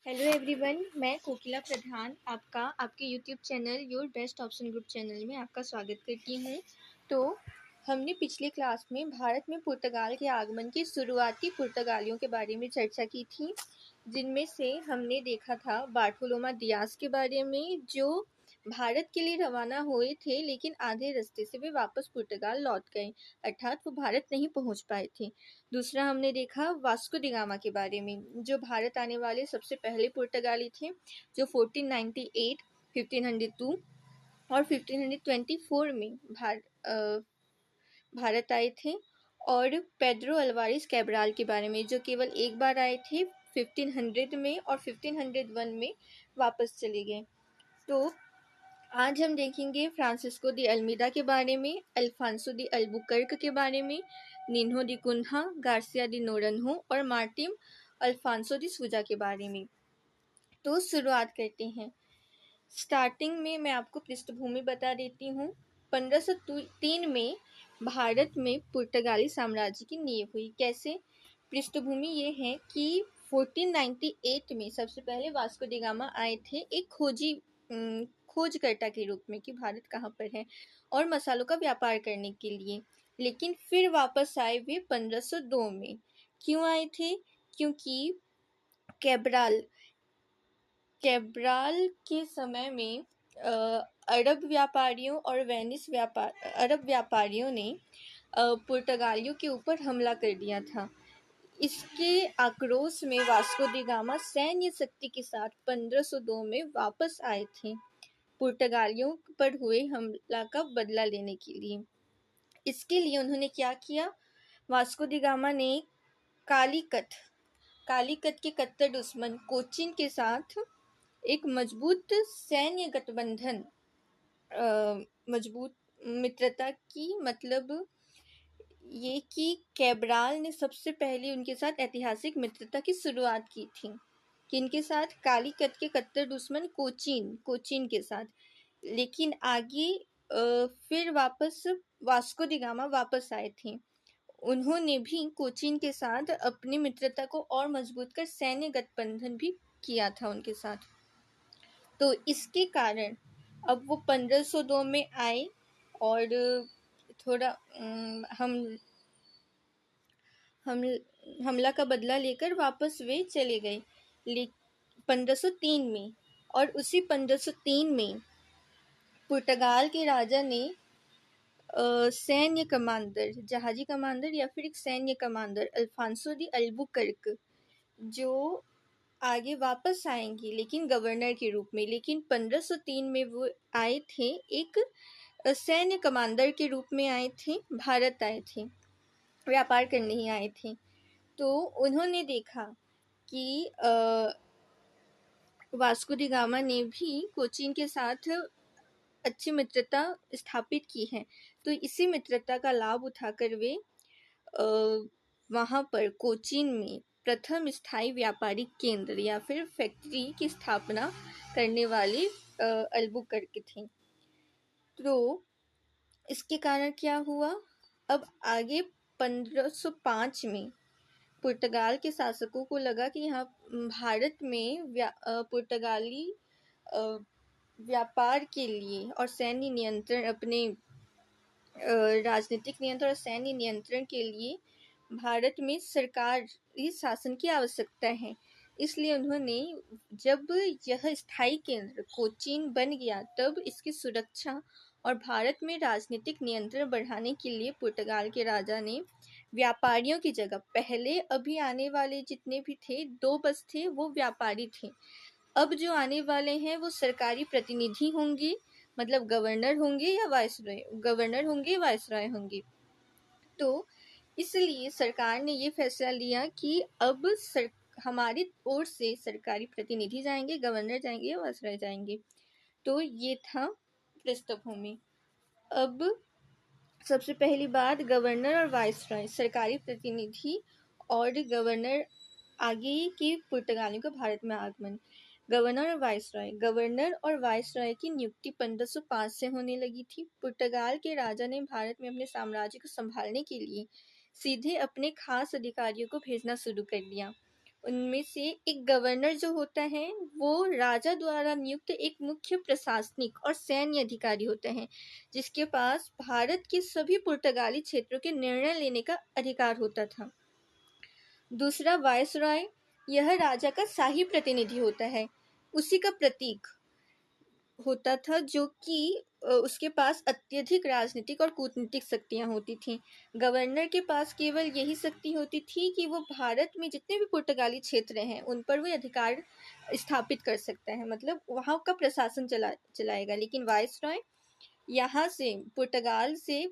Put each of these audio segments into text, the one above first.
Hello everyone, मैं कोकिला प्रधान आपके YouTube channel your best option group channel में आपका स्वागत करती हूँ। तो हमने पिछले क्लास में भारत में पुर्तगाल के आगमन के शुरुआती पुर्तगालियों के बारे में चर्चा की थी, जिनमें से हमने देखा था बार्टोलोमा डियास के बारे में, जो भारत के लिए रवाना हुए थे, लेकिन आधे रास्ते से वे वापस पुर्तगाल लौट गए, अर्थात वो भारत नहीं पहुंच पाए थे। दूसरा हमने देखा वास्को डी गामा के बारे में, जो भारत आने वाले सबसे पहले पुर्तगाली थे, जो 1498, 1502 और 1524 में भारत आए थे। और पेड्रो अल्वारिस कैब्राल के बारे में, जो केवल एक बार आए थे 1500 में और 1501 में वापस चले गए। तो आज हम देखेंगे फ्रांसिस्को दी अल्मीदा के बारे में, अल्फांसो दी अल्बुकर्क के बारे में, निन्हो दी कुन्हा, गार्सिया दी नोरनहो और मार्टिम अल्फांसो दी सूजा के बारे में। तो शुरुआत करते हैं। स्टार्टिंग में मैं आपको पृष्ठभूमि बता देती हूँ। 1503 में भारत में पुर्तगाली साम्राज्य की नींव हुई। कैसे? पृष्ठभूमि ये है कि 1498 में सबसे पहले वास्को डी गामा आए थे, एक खोजकर्ता के रूप में कि भारत कहाँ पर है, और मसालों का व्यापार करने के लिए। लेकिन फिर वापस आए वे 1502 में। क्यों आए थे? क्योंकि कैब्राल के समय में अरब व्यापारियों ने पुर्तगालियों के ऊपर हमला कर दिया था। इसके आक्रोश में वास्को डी गामा सैन्य शक्ति के साथ 1502 में वापस आए थे, पुर्तगालियों पर हुए हमला का बदला लेने के लिए। इसके लिए उन्होंने क्या किया? वास्को डी गामा ने कालीकट के कट्टर दुश्मन कोचिन के साथ एक मजबूत सैन्य गठबंधन, मजबूत मित्रता की, मतलब ये कि कैब्राल ने सबसे पहले उनके साथ ऐतिहासिक मित्रता की शुरुआत की थी। किनके साथ? कालीकट के कट्टर दुश्मन कोचीन के साथ। लेकिन आगे फिर वापस वास्को डी गामा वापस आए थे। उन्होंने भी कोचीन के साथ अपनी मित्रता को और मजबूत कर सैन्य गठबंधन भी किया था उनके साथ। तो इसके कारण अब वो 1502 में आए और थोड़ा हमला का बदला लेकर वापस वे चले गए 1503 में। और उसी 1503 में पुर्तगाल के राजा ने सैन्य कमांडर, जहाजी कमांडर या फिर एक सैन्य कमांडर अल्फांसो दी अल्बुकर्क, जो आगे वापस आएंगे लेकिन गवर्नर के रूप में, लेकिन 1503 में वो आए थे एक सैन्य कमांडर के रूप में आए थे, भारत आए थे, व्यापार करने ही आए थे। तो उन्होंने देखा कि वास्को डी गामा ने भी कोचीन के साथ अच्छी मित्रता स्थापित की है। तो इसी मित्रता का लाभ उठाकर वे वहाँ पर कोचीन में प्रथम स्थायी व्यापारिक केंद्र या फिर फैक्ट्री की स्थापना करने वाले अल्बुकर्क थे। तो इसके कारण क्या हुआ? अब आगे 1505 में पुर्तगाल के शासकों को लगा कि यहाँ भारत में पुर्तगाली व्यापार के लिए और सैन्य नियंत्रण, अपने राजनीतिक नियंत्रण और सैन्य नियंत्रण के लिए भारत में सरकारी शासन की आवश्यकता है। इसलिए उन्होंने, जब यह स्थायी केंद्र कोचीन बन गया, तब इसकी सुरक्षा और भारत में राजनीतिक नियंत्रण बढ़ाने के लिए पुर्तगाल के राजा ने व्यापारियों की जगह, पहले अभी आने वाले जितने भी थे 2 बस थे, वो व्यापारी थे। अब जो आने वाले हैं वो सरकारी प्रतिनिधि होंगे, मतलब गवर्नर होंगे या वायसराय होंगे। तो इसलिए सरकार ने ये फैसला लिया कि अब हमारी ओर से सरकारी प्रतिनिधि जाएंगे, गवर्नर जाएंगे या वायसराय जाएंगे। तो ये था पृष्ठभूमि। अब सबसे पहली बात, गवर्नर और वायसराय, सरकारी प्रतिनिधि और गवर्नर, आगे की पुर्तगालियों का भारत में आगमन। गवर्नर और वायसराय की नियुक्ति 1505 से होने लगी थी। पुर्तगाल के राजा ने भारत में अपने साम्राज्य को संभालने के लिए सीधे अपने खास अधिकारियों को भेजना शुरू कर दिया। उनमें से एक गवर्नर जो होता है वो राजा द्वारा नियुक्त एक मुख्य प्रशासनिक और सैन्य अधिकारी होता है, जिसके पास भारत के सभी पुर्तगाली क्षेत्रों के निर्णय लेने का अधिकार होता था। दूसरा वायसरॉय, यह राजा का शाही प्रतिनिधि होता है, उसी का प्रतीक होता था, जो कि उसके पास अत्यधिक राजनीतिक और कूटनीतिक शक्तियां होती थीं। गवर्नर के पास केवल यही शक्ति होती थी कि वो भारत में जितने भी पुर्तगाली क्षेत्र हैं उन पर वो अधिकार स्थापित कर सकता है, मतलब वहाँ का प्रशासन चलाएगा। लेकिन वायसरॉय यहाँ से पुर्तगाल से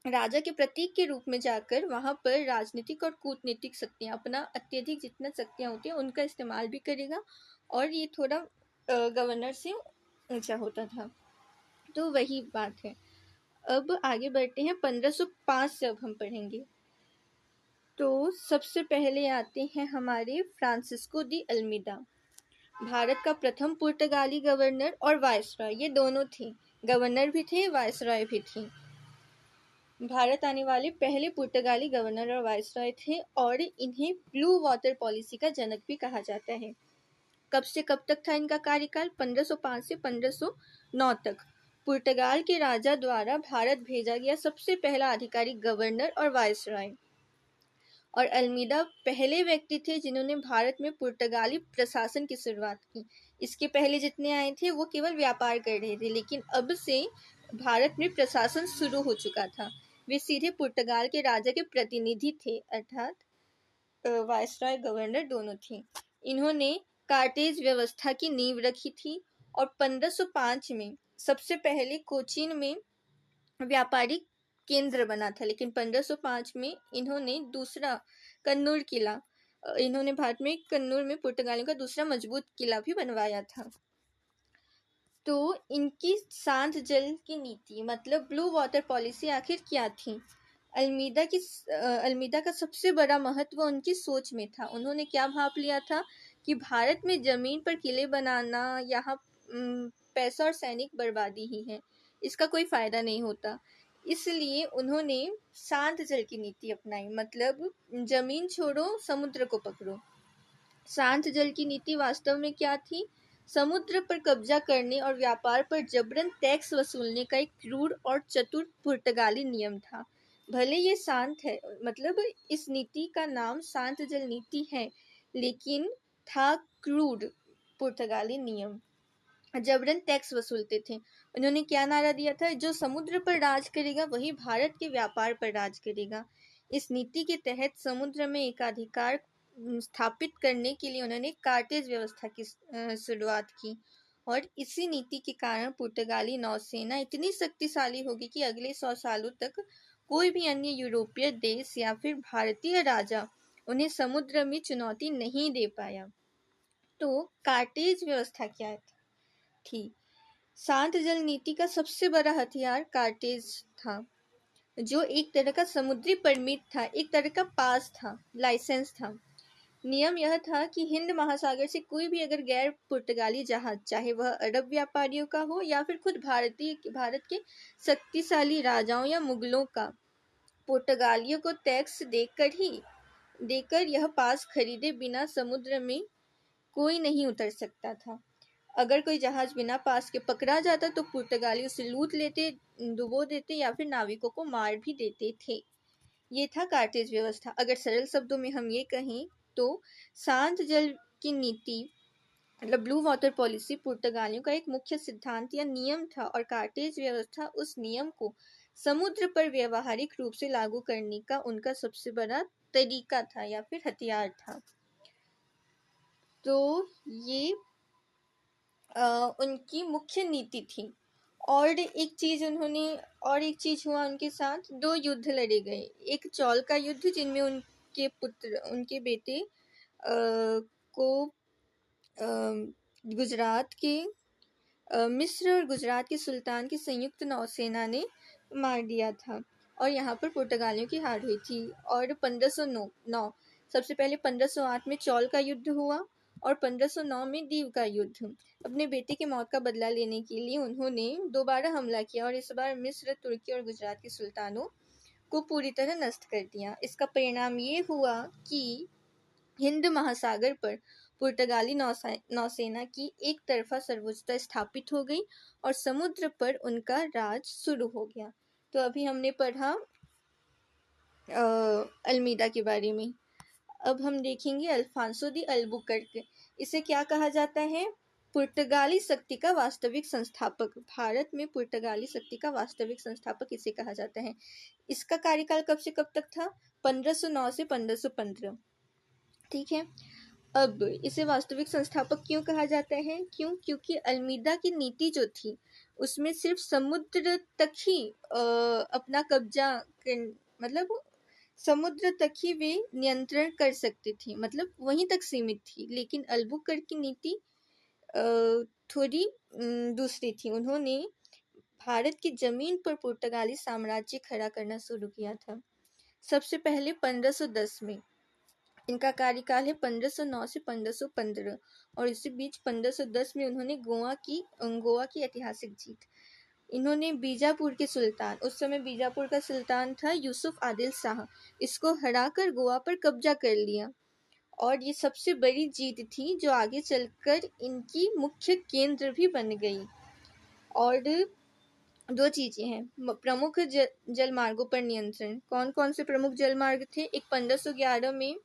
राजा के प्रतीक के रूप में जाकर वहाँ पर राजनीतिक और कूटनीतिक शक्तियाँ, अपना अत्यधिक जितना शक्तियाँ होती हैं उनका इस्तेमाल भी करेगा, और ये थोड़ा गवर्नर से ऊंचा होता था। तो वही बात है। अब आगे बढ़ते हैं, 1505 से अब हम पढ़ेंगे। तो सबसे पहले आते हैं हमारे फ्रांसिस्को दी अल्मीदा, भारत का प्रथम पुर्तगाली गवर्नर और वायसरॉय, ये दोनों थे, गवर्नर भी थे वायसरॉय भी थी। भारत आने वाले पहले पुर्तगाली गवर्नर और वायसरॉय थे, और इन्हें ब्लू वाटर पॉलिसी का जनक भी कहा जाता है। कब से कब तक था इनका कार्यकाल? 1505 से 1509 तक। पुर्तगाल के राजा द्वारा भारत भेजा गया सबसे पहला आधिकारिक गवर्नर और वायसरॉय, और अल्मीदा पहले व्यक्ति थे जिन्होंने भारत में पुर्तगाली प्रशासन की शुरुआत की। इसके पहले जितने आए थे वो केवल व्यापार कर रहे थे, लेकिन अब से भारत में प्रशासन शुरू हो चुका था। वे सीधे पुर्तगाल के राजा के प्रतिनिधि थे, अर्थात वायसरॉय गवर्नर दोनों थे। इन्होंने कार्टेज व्यवस्था की नींव रखी थी, और 1505 में सबसे पहले कोचीन में व्यापारिक केंद्र बना था। लेकिन 1505 में इन्होंने दूसरा कन्नूर किला, इन्होंने भारत में कन्नूर में पुर्तगालियों का दूसरा मजबूत किला भी बनवाया था। तो इनकी शांत जल की नीति, मतलब ब्लू वाटर पॉलिसी, आखिर क्या थी? अल्मीदा का सबसे बड़ा महत्व उनकी सोच में था। उन्होंने क्या भाप लिया था कि भारत में जमीन पर किले बनाना, यहाँ पैसा और सैनिक बर्बादी ही है, इसका कोई फायदा नहीं होता। इसलिए उन्होंने शांत जल की नीति अपनाई, मतलब जमीन छोड़ो समुद्र को पकड़ो। शांत जल की नीति वास्तव में क्या थी? समुद्र पर कब्जा करने और व्यापार पर जबरन टैक्स वसूलने का एक क्रूर और चतुर पुर्तगाली नियम था। भले ये शांत है, मतलब इस नीति का नाम शांत जल नीति है, लेकिन था क्रूर पुर्तगाली नियम, जबरन टैक्स वसूलते थे। उन्होंने क्या नारा दिया था? जो समुद्र पर राज करेगा वही भारत के व्यापार पर राज करेगा। इस नीति के तहत समुद्र में एकाधिकार स्थापित करने के लिए उन्होंने कार्टेज व्यवस्था की शुरुआत की, और इसी नीति के कारण पुर्तगाली नौसेना इतनी शक्तिशाली होगी कि अगले 100 सालों तक कोई भी अन्य यूरोपीय देश या फिर भारतीय राजा उन्हें समुद्र में चुनौती नहीं दे पाया। तो कार्टेज व्यवस्था क्या थी? शांत जल नीति का सबसे बड़ा हथियार कार्टेज था, जो एक तरह का समुद्री परमिट था, एक तरह का पास था, लाइसेंस था। नियम यह था कि हिंद महासागर से कोई भी अगर गैर पुर्तगाली जहाज, चाहे वह अरब व्यापारियों का हो या फिर खुद भारत के शक्तिशाली राजाओं या मुगलों का, पुर्तगालियों को टैक्स देकर यह पास खरीदे बिना समुद्र में कोई नहीं उतर सकता था। अगर कोई जहाज बिना पास के पकड़ा जाता तो पुर्तगाली उसे लूट लेते, डुबो देते या फिर नाविकों को मार भी देते थे। ये था कार्टेज व्यवस्था। अगर सरल शब्दों में हम ये कहें तो शांत जल की नीति, मतलब ब्लू वाटर पॉलिसी, पुर्तगालियों का एक मुख्य सिद्धांत या नियम था, और कार्टेज व्यवस्था उस नियम को समुद्र पर व्यवहारिक रूप से लागू करने का उनका सबसे बड़ा तरीका था या फिर हथियार था। तो ये उनकी मुख्य नीति थी। और एक चीज हुआ उनके साथ, 2 युद्ध लड़े गए। एक चौल का युद्ध, जिनमें उनके बेटे को गुजरात के मिस्र और गुजरात के सुल्तान की संयुक्त नौसेना ने मार दिया था, और यहाँ पर पुर्तगालियों की हार हुई थी। और 1509 सबसे पहले 1508 में चौल का युद्ध हुआ, और 1509 में दीव का युद्ध। अपने बेटे की मौत का बदला लेने के लिए उन्होंने दोबारा हमला किया, और इस बार मिस्र, तुर्की और गुजरात के सुल्तानों को पूरी तरह नष्ट कर दिया। इसका परिणाम ये हुआ कि हिंद महासागर पर पुर्तगाली नौसेना की एक तरफा सर्वोच्चता स्थापित हो गई और समुद्र पर उनका राज शुरू हो गया। तो अभी हमने पढ़ा अल्मीडा के बारे में। अब हम देखेंगे अल्फांसो दी अल्बुकर्क। इसे क्या कहा जाता है? पुर्तगाली शक्ति का वास्तविक संस्थापक। भारत में पुर्तगाली शक्ति का वास्तविक संस्थापक इसे कहा जाता है। इसका कार्यकाल कब से कब तक था? 1509 से 1515। ठीक है। अब इसे वास्तविक संस्थापक क्यों कहा जाता है? क्योंकि अल्मीडा की नीति जो थी उसमें सिर्फ समुद्र तक ही अपना कब्जा मतलब समुद्र तक ही वे नियंत्रण कर सकते थे, मतलब वहीं तक सीमित थी। लेकिन अल्बुकर्क की नीति थोड़ी दूसरी थी। उन्होंने भारत की जमीन पर पुर्तगाली साम्राज्य खड़ा करना शुरू किया था। सबसे पहले 1510 में। इनका कार्यकाल है 1509 से 1515 और इसी बीच 1510 में उन्होंने गोवा की ऐतिहासिक जीत। इन्होंने बीजापुर के सुल्तान, उस समय बीजापुर का सुल्तान था यूसुफ आदिल शाह, इसको हराकर गोवा पर कब्जा कर लिया और ये सबसे बड़ी जीत थी जो आगे चलकर इनकी मुख्य केंद्र भी बन गई। और दो चीजें हैं, प्रमुख जल मार्गों पर नियंत्रण। कौन कौन से प्रमुख जल मार्ग थे? एक 1511 में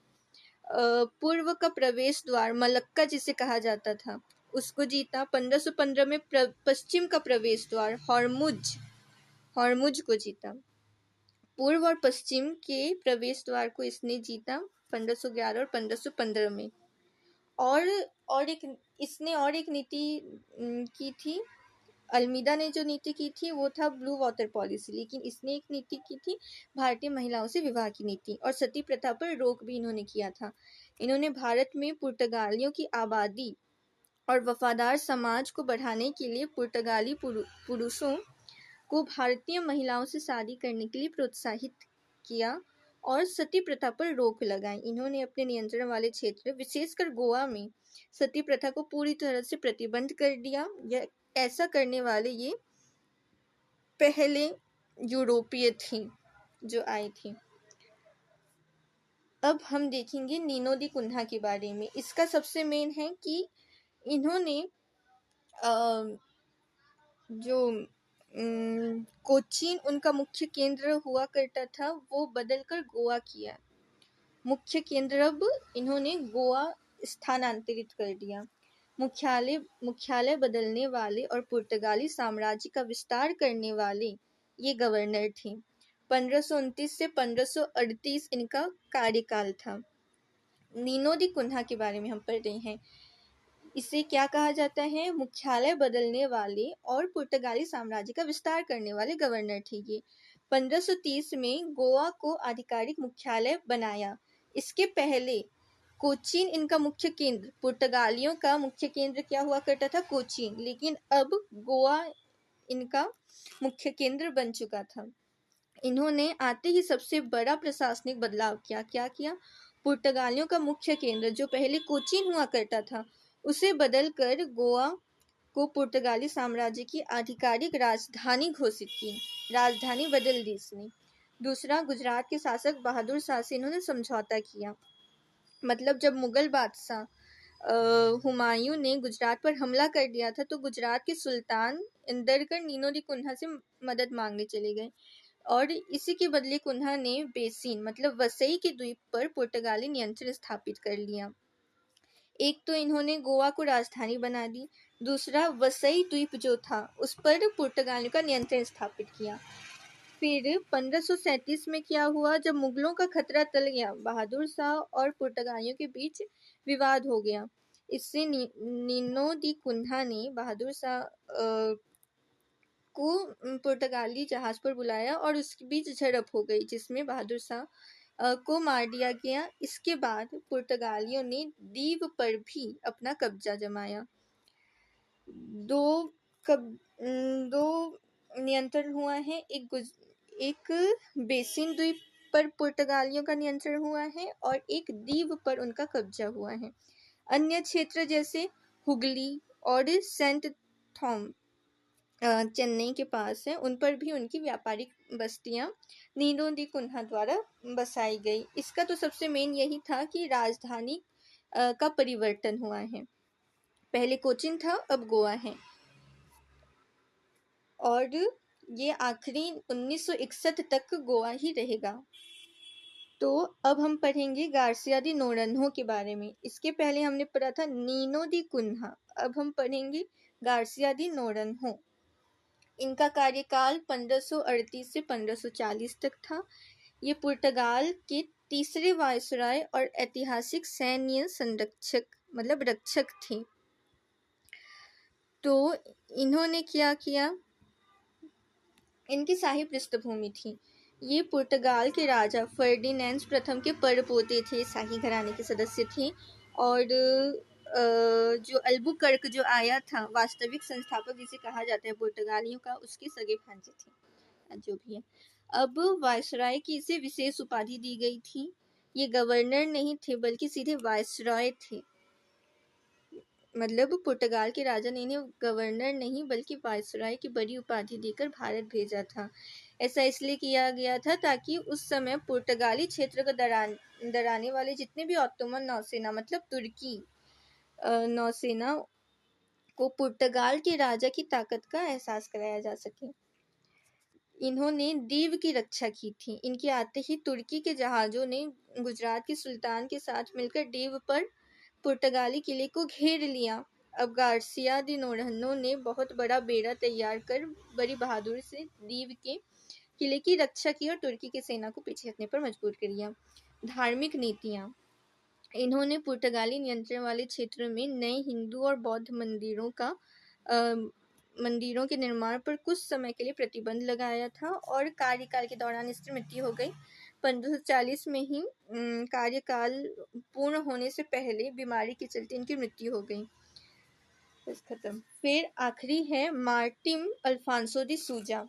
पूर्व का प्रवेश द्वार मलक्का जिसे कहा जाता था उसको जीता। 1515 में पश्चिम का प्रवेश द्वार हॉर्मुज को जीता। पूर्व और पश्चिम के प्रवेश द्वार को इसने जीता 1511 और 1515 में। और एक नीति की थी। अल्मीडा ने जो नीति की थी वो था ब्लू वाटर पॉलिसी, लेकिन इसने एक नीति की थी भारतीय महिलाओं से विवाह की नीति, और सती प्रथा पर रोक भी इन्होंने किया था। इन्होंने भारत में पुर्तगालियों की आबादी और वफादार समाज को बढ़ाने के लिए पुर्तगाली पुरुषों को भारतीय महिलाओं से शादी करने के लिए प्रोत्साहित किया और सती प्रथा पर रोक लगाई। इन्होंने अपने नियंत्रण वाले क्षेत्र विशेषकर गोवा में सती प्रथा को पूरी तरह से प्रतिबंध कर दिया। ऐसा करने वाले ये पहले यूरोपीय थे जो आए थे। अब हम देखेंगे नीनो दी कुन्हा के बारे में। इसका सबसे मेन है कि इन्होंने जो कोचीन उनका मुख्य केंद्र हुआ करता था वो बदलकर गोवा किया। मुख्य केंद्र अब इन्होंने गोवा स्थानांतरित कर दिया। मुख्यालय बदलने वाले और पुर्तगाली साम्राज्य का विस्तार करने वाले ये गवर्नर थे। 1529 से 1538 इनका कार्यकाल था। नीनो दी कुन्हा के बारे में हम पढ़ रहे हैं। इसे क्या कहा जाता है? मुख्यालय बदलने वाले और पुर्तगाली साम्राज्य का विस्तार करने वाले गवर्नर थे ये। 1530 में गोवा को आधिकारिक मुख्यालय बनाया। इसके पहले कोचीन इनका मुख्य केंद्र, पुर्तगालियों का मुख्य केंद्र क्या हुआ करता था? कोचीन, लेकिन अब गोवा इनका मुख्य केंद्र बन चुका था। इन्होंने आते ही सबसे बड़ा प्रशासनिक बदलाव किया। क्या किया? पुर्तगालियों का मुख्य केंद्र जो पहले कोचीन हुआ करता था उसे बदलकर गोवा को पुर्तगाली साम्राज्य की आधिकारिक राजधानी घोषित की। राजधानी बदल दी इसने। दूसरा, गुजरात के शासक बहादुर शाह से इन्होंने समझौता किया। मतलब जब मुगल बादशाह हुमायूं ने गुजरात पर हमला कर दिया था तो गुजरात के सुल्तान इंदरकर नीनो दी कुन्हा से मदद मांगने चले गए और इसी के बदले कुन्हा ने बेसिन मतलब वसई के द्वीप पर पुर्तगाली नियंत्रण स्थापित कर लिया। एक तो इन्होंने गोवा को राजधानी बना दी, दूसरा वसई द्वीप जो था उस पर पुर्तगालियों का नियंत्रण स्थापित किया। फिर 1537 में क्या हुआ? जब मुगलों का खतरा टल गया, बहादुर शाह और पुर्तगालियों के बीच विवाद हो गया। इससे नीनो दी कुन्हा ने बहादुर शाह को पुर्तगाली जहाज पर बुलाया और उसके बीच झड़प हो गई जिसमें बहादुर शाह को मार दिया गया। इसके बाद पुर्तगालियों ने दीव पर भी अपना कब्जा जमाया। दो नियंत्रण हुआ है। एक बेसिन द्वीप पर पुर्तगालियों का नियंत्रण हुआ है और एक दीव पर उनका कब्जा हुआ है। अन्य क्षेत्र जैसे हुगली और सेंट थॉम चेन्नई के पास है, उन पर भी उनकी व्यापारिक बस्तियां नीनो दी कुन्हा द्वारा बसाई गई। इसका तो सबसे मेन यही था कि राजधानी का परिवर्तन हुआ है। पहले कोचिन था, अब गोवा है, और ये आखिरी 1961 तक गोवा ही रहेगा। तो अब हम पढ़ेंगे गार्सिया डी नोरेन्हो के बारे में। इसके पहले हमने पढ़ा था नीनो दी कुन्हा, अब हम पढ़ेंगे गार्सिया डी नोरेन्हो। इनका कार्यकाल 1538 से 1540 तक था। ये पुर्तगाल के तीसरे वायसराय और ऐतिहासिक सैन्य संरक्षक मतलब रक्षक थे। तो इन्होंने क्या किया, इनकी शाही पृष्ठभूमि थी। ये पुर्तगाल के राजा फर्डिनेंड प्रथम के परपोते थे, शाही घराने के सदस्य थे। और जो अल्बुकर्क जो आया था, वास्तविक संस्थापक जिसे कहा जाता है पुर्तगालियों का, उसके सगे भांजे थे जो भी है। अब वायसराय की इसे विशेष उपाधि दी गई थी। ये गवर्नर नहीं थे बल्कि सीधे वायसराय थे। मतलब पुर्तगाल के राजा ने इन्हें गवर्नर नहीं बल्कि वायसराय की बड़ी उपाधि देकर भारत भेजा था। ऐसा इसलिए किया गया था ताकि उस समय पुर्तगाली क्षेत्र को डराने वाले जितने भी ऑटोमन नौसेना मतलब तुर्की नौसेना को पुर्तगाल के राजा की ताकत का एहसास कराया जा सके। इन्होंने दीव की रक्षा की थी। इनके आते ही तुर्की के जहाज़ों ने गुजरात के सुल्तान के साथ मिलकर दीव पर पुर्तगाली किले को घेर लिया। अब गार्सिया डी नोरेन्हो ने बहुत बड़ा बेड़ा तैयार कर बड़ी बहादुरी से दीव के किले की रक्षा की और तुर्की की सेना को पीछे हटने पर मजबूर कर दिया। धार्मिक नीतियाँ, इन्होंने पुर्तगाली नियंत्रण वाले क्षेत्रों में नए हिंदू और बौद्ध मंदिरों के निर्माण पर कुछ समय के लिए प्रतिबंध लगाया था और कार्यकाल के दौरान इसकी मृत्यु हो गई। 1540 में ही कार्यकाल पूर्ण होने से पहले बीमारी के चलते इनकी मृत्यु हो गई। बस खत्म। फिर आखिरी है मार्टिन अल्फांसो डी सूजा।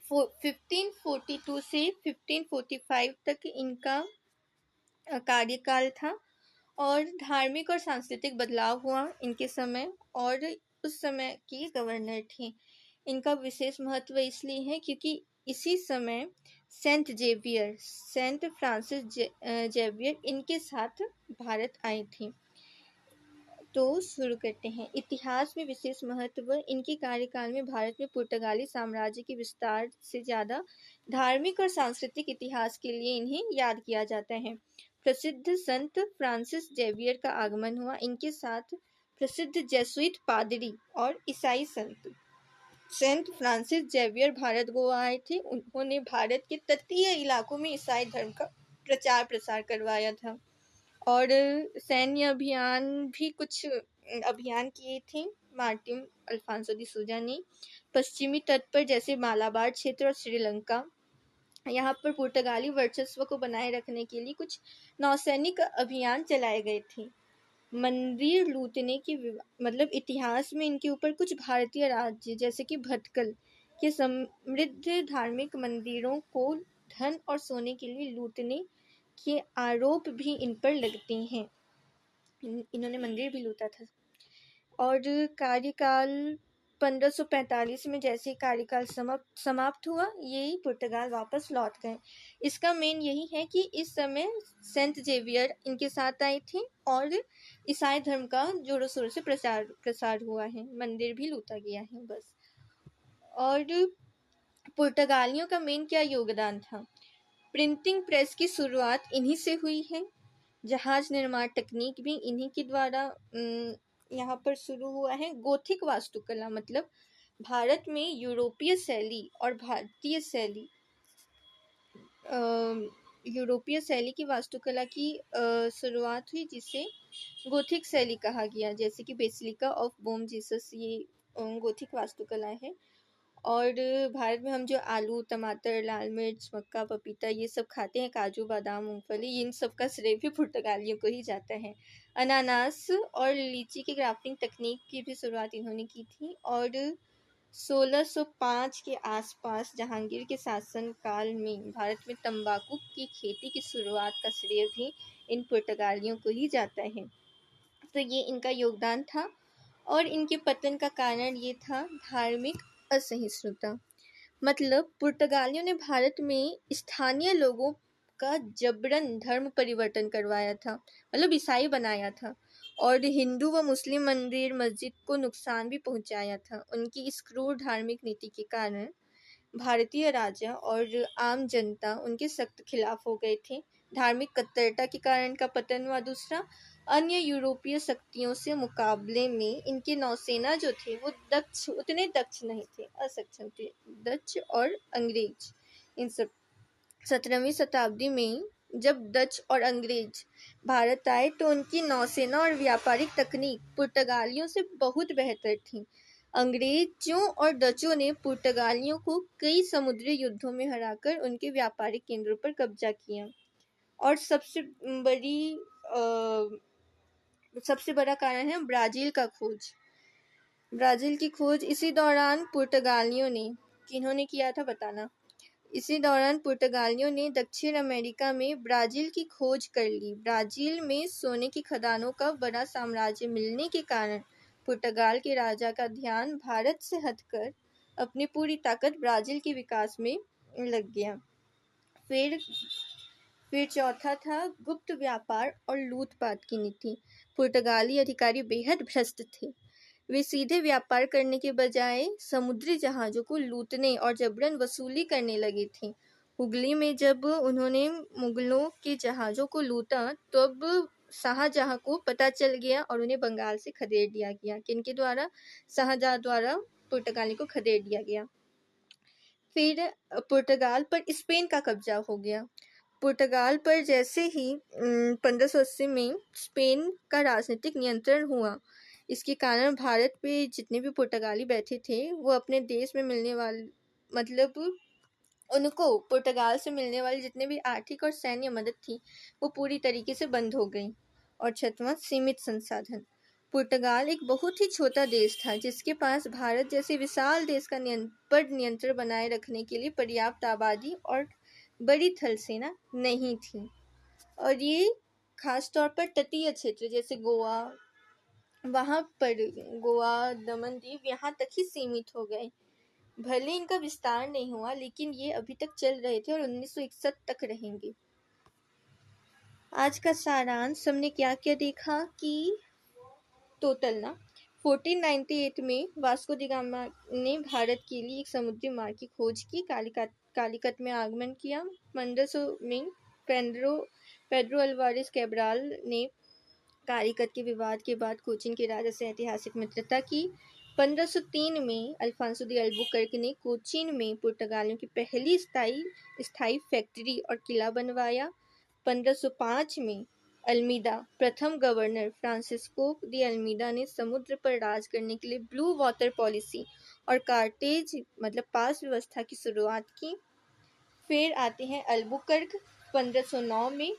1542 से 1545 तक इनका कार्यकाल था और धार्मिक और सांस्कृतिक बदलाव हुआ इनके समय, और उस समय के गवर्नर थे। इनका विशेष महत्व इसलिए है क्योंकि इसी समय सेंट फ्रांसिस जेवियर इनके साथ भारत आए थे। तो शुरू करते हैं। इतिहास में विशेष महत्व, इनके कार्यकाल में भारत में पुर्तगाली साम्राज्य के विस्तार से ज़्यादा धार्मिक और सांस्कृतिक इतिहास के लिए इन्हें याद किया जाता है। प्रसिद्ध संत फ्रांसिस जेवियर का आगमन हुआ। इनके साथ प्रसिद्ध जेसुइट पादरी और ईसाई संत। Saint Francis Xavier Bharat Goa आए थे। उन्होंने भारत के तटीय इलाकों में ईसाई धर्म का प्रचार प्रसार करवाया था और सैन्य अभियान भी कुछ अभियान किए थे मार्टिन अल्फांसो डी सूजा ने। पश्चिमी तट पर जैसे मालाबार क्षेत्र और श्रीलंका, यहाँ पर पुर्तगाली वर्चस्व को बनाए रखने के लिए कुछ नौसैनिक अभियान चलाए गए थे। मंदिर लूटने की मतलब इतिहास में इनके ऊपर कुछ भारतीय राज्य जैसे कि भटकल के समृद्ध धार्मिक मंदिरों को धन और सोने के लिए लूटने के आरोप भी इन पर लगते हैं। इन्होंने मंदिर भी लूटा था। और कार्यकाल 1545 में जैसे कार्यकाल समाप्त हुआ, ये पुर्तगाल वापस लौट गए। इसका मेन यही है कि इस समय सेंट जेवियर इनके साथ आए थे और ईसाई धर्म का जोरों शोरों से प्रसार हुआ है, मंदिर भी लूटा गया है बस। और पुर्तगालियों का मेन क्या योगदान था? प्रिंटिंग प्रेस की शुरुआत इन्हीं से हुई है। जहाज निर्माण तकनीक भी इन्हीं के द्वारा यहाँ पर शुरू हुआ है। गोथिक वास्तुकला मतलब भारत में यूरोपीय शैली और भारतीय शैली, यूरोपीय शैली की वास्तुकला की शुरुआत हुई जिसे गोथिक शैली कहा गया, जैसे कि बेसिलिका ऑफ बोम जीसस, ये गोथिक वास्तुकला है। और भारत में हम जो आलू, टमाटर, लाल मिर्च, मक्का, पपीता ये सब खाते हैं, काजू, बादाम, मूंगफली, इन सब का श्रेय भी पुर्तगालियों को ही जाता है। अनानास और लीची की ग्राफ्टिंग तकनीक की भी शुरुआत इन्होंने की थी। और 1605 के आसपास जहांगीर के शासनकाल में भारत में तंबाकू की खेती की शुरुआत का श्रेय भी इन पुर्तगालियों को ही जाता है। तो ये इनका योगदान था। और इनके पतन का कारण ये था धार्मिक असहिष्णुता। मतलब पुर्तगालियों ने भारत में स्थानीय लोगों का जबरन धर्म परिवर्तन करवाया था, मतलब ईसाई बनाया था, और हिंदू व मुस्लिम मंदिर मस्जिद को नुकसान भी पहुंचाया था। उनकी इस क्रूर धार्मिक नीति के कारण भारतीय राजा और आम जनता उनके सख्त खिलाफ हो गए थे। धार्मिक कट्टरता के कारण इनका पतन हुआ। दूसरा, अन्य यूरोपीय शक्तियों से मुकाबले में इनके नौसेना जो थे वो उतने दक्ष नहीं थे, असक्षम थे। डच और अंग्रेज इन सब 17वीं शताब्दी में जब डच और अंग्रेज भारत आए तो उनकी नौसेना और व्यापारिक तकनीक पुर्तगालियों से बहुत बेहतर थी। अंग्रेजों और डचों ने पुर्तगालियों को कई समुद्री युद्धों में हराकर उनके व्यापारिक केंद्रों पर कब्जा किया। और सबसे बड़ा कारण है ब्राज़ील का खोज। ब्राज़ील की खोज इसी दौरान पुर्तगालियों ने, किन्होंने किया था बताना? इसी दौरान पुर्तगालियों ने दक्षिण अमेरिका में ब्राज़ील की खोज कर ली। ब्राज़ील में सोने की खदानों का बड़ा साम्राज्य मिलने के कारण पुर्तगाल के राजा का ध्यान भारत से हटकर अपनी पूरी ताकत ब्राज़ील के विकास में लग गया। फिर चौथा था गुप्त व्यापार और लूटपाट की नीति। पुर्तगाली अधिकारी बेहद भ्रष्ट थे। वे सीधे व्यापार करने के बजाय समुद्री जहाज़ों को लूटने और जबरन वसूली करने लगे थे। हुगली में जब उन्होंने मुगलों के जहाज़ों को लूटा तब शाहजहां को पता चल गया और उन्हें बंगाल से खदेड़ दिया गया। किनके द्वारा? शाहजहां द्वारा पुर्तगाली को खदेड़ दिया गया। फिर पुर्तगाल पर स्पेन का कब्जा हो गया। पुर्तगाल पर जैसे ही 1580 में स्पेन का राजनीतिक नियंत्रण हुआ, इसके कारण भारत पे जितने भी पुर्तगाली बैठे थे वो अपने देश में मिलने वाले, मतलब उनको पुर्तगाल से मिलने वाली जितने भी आर्थिक और सैन्य मदद थी वो पूरी तरीके से बंद हो गई। और छठवां, सीमित संसाधन। पुर्तगाल एक बहुत ही छोटा देश था जिसके पास भारत जैसे विशाल देश का नियंत्रण बनाए रखने के लिए पर्याप्त आबादी और बड़ी थल सेना नहीं थी। और ये खास तौर पर तटीय क्षेत्र जैसे गोवा, वहाँ पर गोवा, दमन दीव यहाँ तक ही सीमित हो गए। भले इनका विस्तार नहीं हुआ लेकिन ये अभी तक चल रहे थे और 1961 तक रहेंगे। आज का सारांश हमने क्या क्या देखा कि टोटल 1498 में वास्को डी गामा ने भारत के लिए एक समुद्री मार्ग की खोज की। कालीकट में आगमन किया। 1500 में पेड्रो अल्वारेस कैब्राल ने कालीकट के विवाद के बाद कोचीन के राजा से ऐतिहासिक मित्रता की। 1503 में अल्फांसो दी अल्बुकर्क ने कोचीन में पुर्तगालियों की पहली स्थायी फैक्ट्री और किला बनवाया। 1505 में अल्मीदा प्रथम गवर्नर फ्रांसिस्को दी अल्मीदा ने समुद्र पर राज करने के लिए ब्लू वाटर पॉलिसी और कार्टेज मतलब पास व्यवस्था की शुरुआत की। फिर आते हैं अल्बुकर्क। 1509 में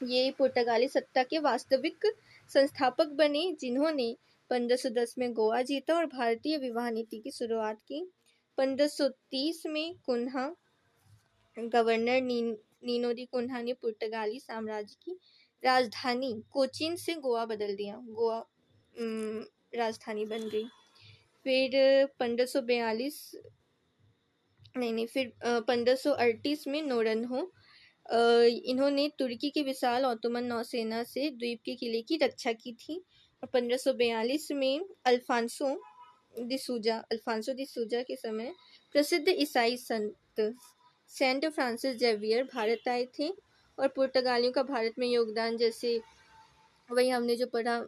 ये पुर्तगाली सत्ता के वास्तविक संस्थापक बने जिन्होंने 1510 में गोवा जीता और भारतीय विवाह नीति की शुरुआत की। 1530 में कुन्हा गवर्नर नीनो दी कुन्हा ने पुर्तगाली साम्राज्य की राजधानी कोचीन से गोवा बदल दिया। गोवा राजधानी बन गई। फिर 1538 में नोरनहो, इन्होंने तुर्की के विशाल ओटोमन नौसेना से द्वीप के किले की रक्षा की थी। और 1542 में अल्फांसो दी सूजा के समय प्रसिद्ध ईसाई संत सेंट फ्रांसिस जेवियर भारत आए थे। और पुर्तगालियों का भारत में योगदान जैसे वही हमने जो पढ़ा,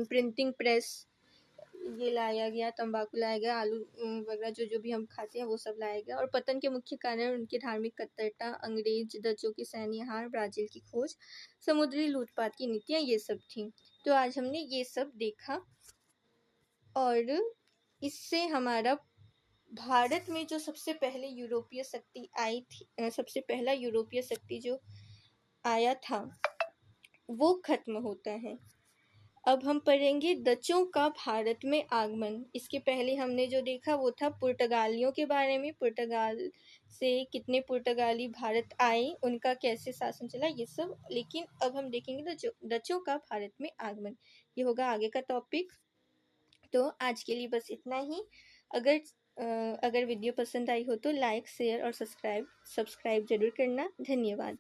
प्रिंटिंग प्रेस ये लाया गया, तंबाकू लाया गया, आलू वगैरह जो भी हम खाते हैं वो सब लाया गया। और पतन के मुख्य कारण उनकी धार्मिक कट्टरता, अंग्रेज डचों की सैन्य हार, ब्राज़ील की खोज, समुद्री लूटपाट की नीतियाँ, ये सब थी। तो आज हमने ये सब देखा और इससे हमारा भारत में जो सबसे पहले यूरोपीय शक्ति आई थी, सबसे पहला यूरोपीय शक्ति जो आया था वो खत्म होता है। अब हम पढ़ेंगे डचों का भारत में आगमन। इसके पहले हमने जो देखा वो था पुर्तगालियों के बारे में, पुर्तगाल से कितने पुर्तगाली भारत आए, उनका कैसे शासन चला, ये सब। लेकिन अब हम देखेंगे डचों का भारत में आगमन, ये होगा आगे का टॉपिक। तो आज के लिए बस इतना ही। अगर अगर वीडियो पसंद आई हो तो लाइक शेयर और सब्सक्राइब ज़रूर करना। धन्यवाद।